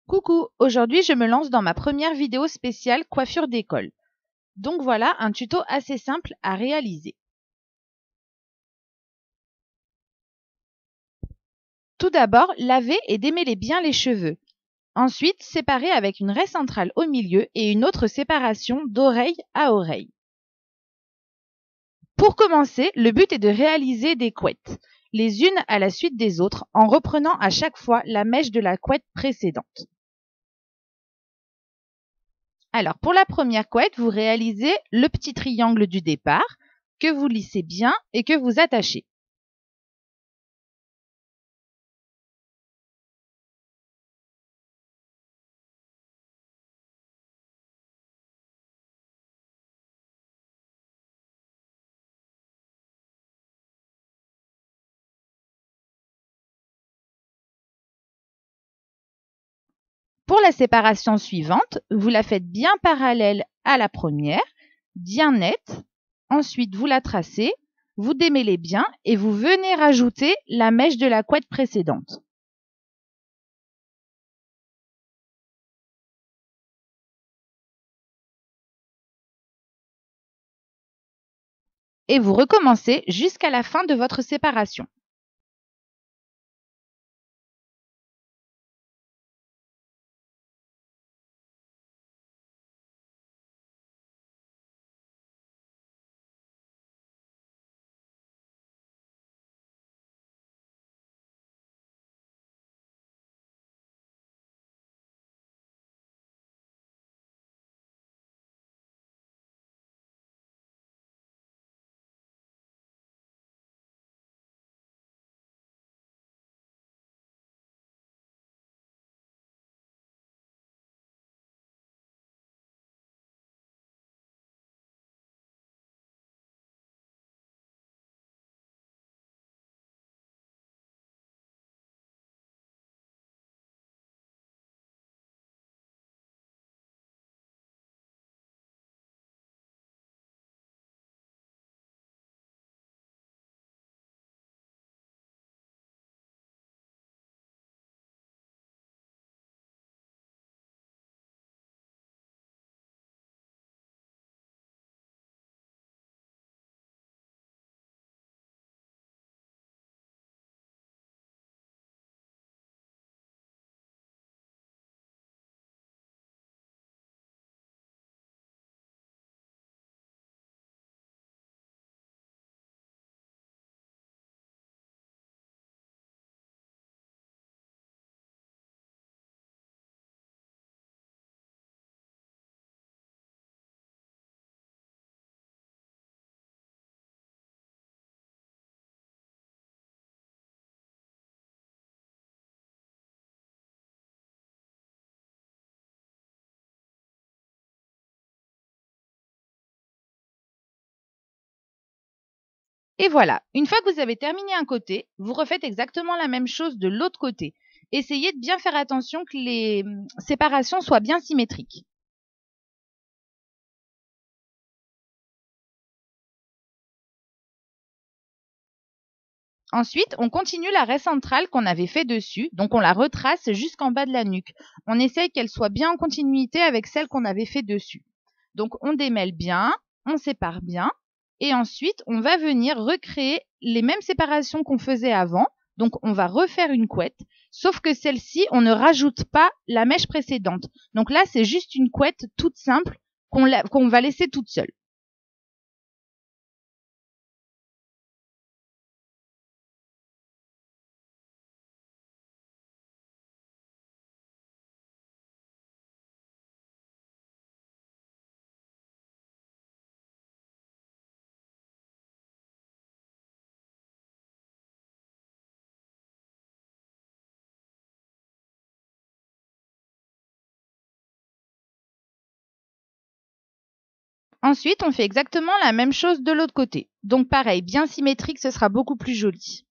Coucou, aujourd'hui je me lance dans ma première vidéo spéciale coiffure d'école. Donc voilà un tuto assez simple à réaliser. Tout d'abord, lavez et démêlez bien les cheveux. Ensuite, séparez avec une raie centrale au milieu et une autre séparation d'oreille à oreille. Pour commencer, le but est de réaliser des couettes, les unes à la suite des autres, en reprenant à chaque fois la mèche de la couette précédente. Alors, pour la première couette, vous réalisez le petit triangle du départ, que vous lissez bien et que vous attachez. Pour la séparation suivante, vous la faites bien parallèle à la première, bien nette. Ensuite, vous la tracez, vous démêlez bien et vous venez rajouter la mèche de la couette précédente. Et vous recommencez jusqu'à la fin de votre séparation. Et voilà, une fois que vous avez terminé un côté, vous refaites exactement la même chose de l'autre côté. Essayez de bien faire attention que les séparations soient bien symétriques. Ensuite, on continue la raie centrale qu'on avait fait dessus, donc on la retrace jusqu'en bas de la nuque. On essaye qu'elle soit bien en continuité avec celle qu'on avait fait dessus. Donc on démêle bien, on sépare bien, et ensuite on va venir recréer les mêmes séparations qu'on faisait avant. Donc on va refaire une couette, sauf que celle-ci, on ne rajoute pas la mèche précédente. Donc là, c'est juste une couette toute simple qu'on va laisser toute seule. Ensuite, on fait exactement la même chose de l'autre côté. Donc pareil, bien symétrique, ce sera beaucoup plus joli.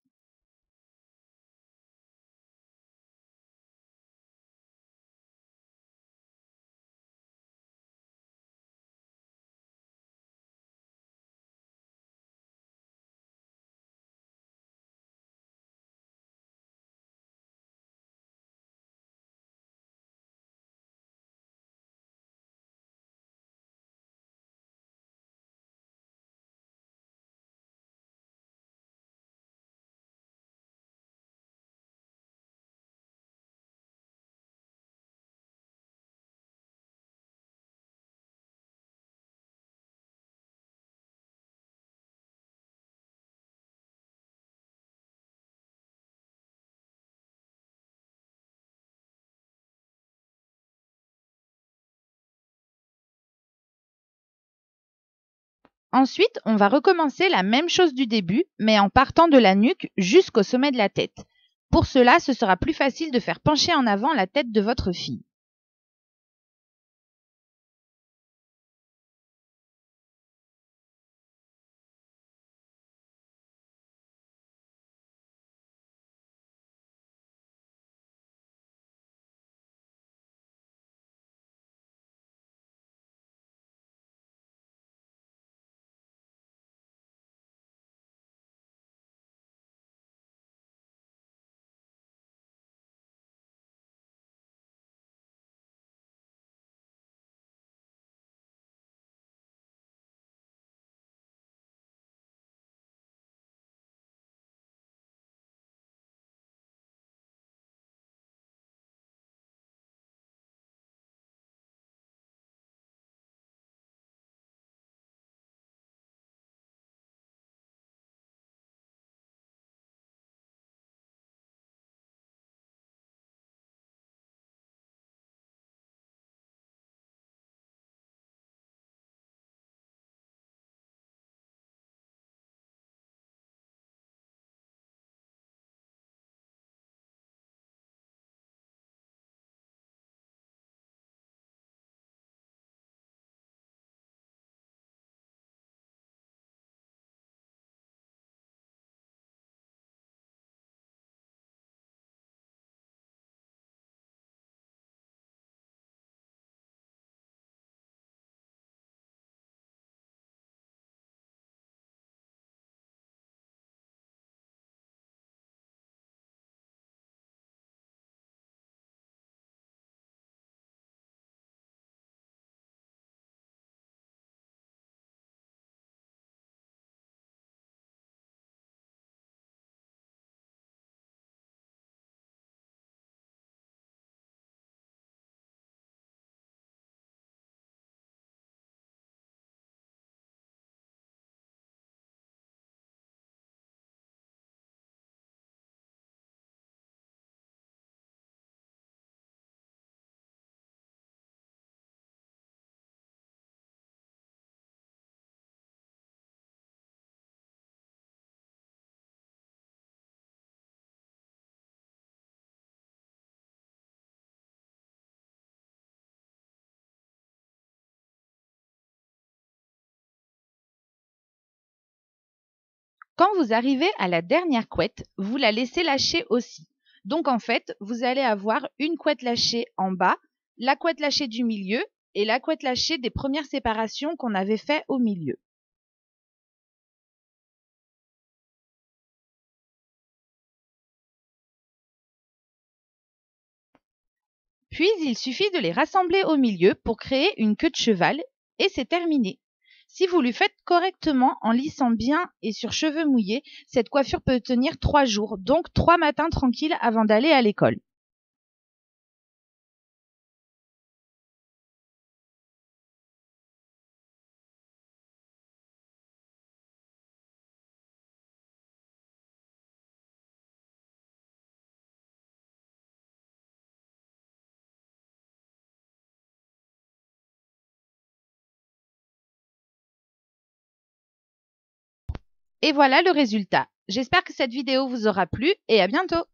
Ensuite, on va recommencer la même chose du début, mais en partant de la nuque jusqu'au sommet de la tête. Pour cela, ce sera plus facile de faire pencher en avant la tête de votre fille. Quand vous arrivez à la dernière couette, vous la laissez lâcher aussi. Donc en fait, vous allez avoir une couette lâchée en bas, la couette lâchée du milieu et la couette lâchée des premières séparations qu'on avait fait au milieu. Puis il suffit de les rassembler au milieu pour créer une queue de cheval et c'est terminé. Si vous le faites correctement en lissant bien et sur cheveux mouillés, cette coiffure peut tenir 3 jours, donc 3 matins tranquilles avant d'aller à l'école. Et voilà le résultat. J'espère que cette vidéo vous aura plu et à bientôt.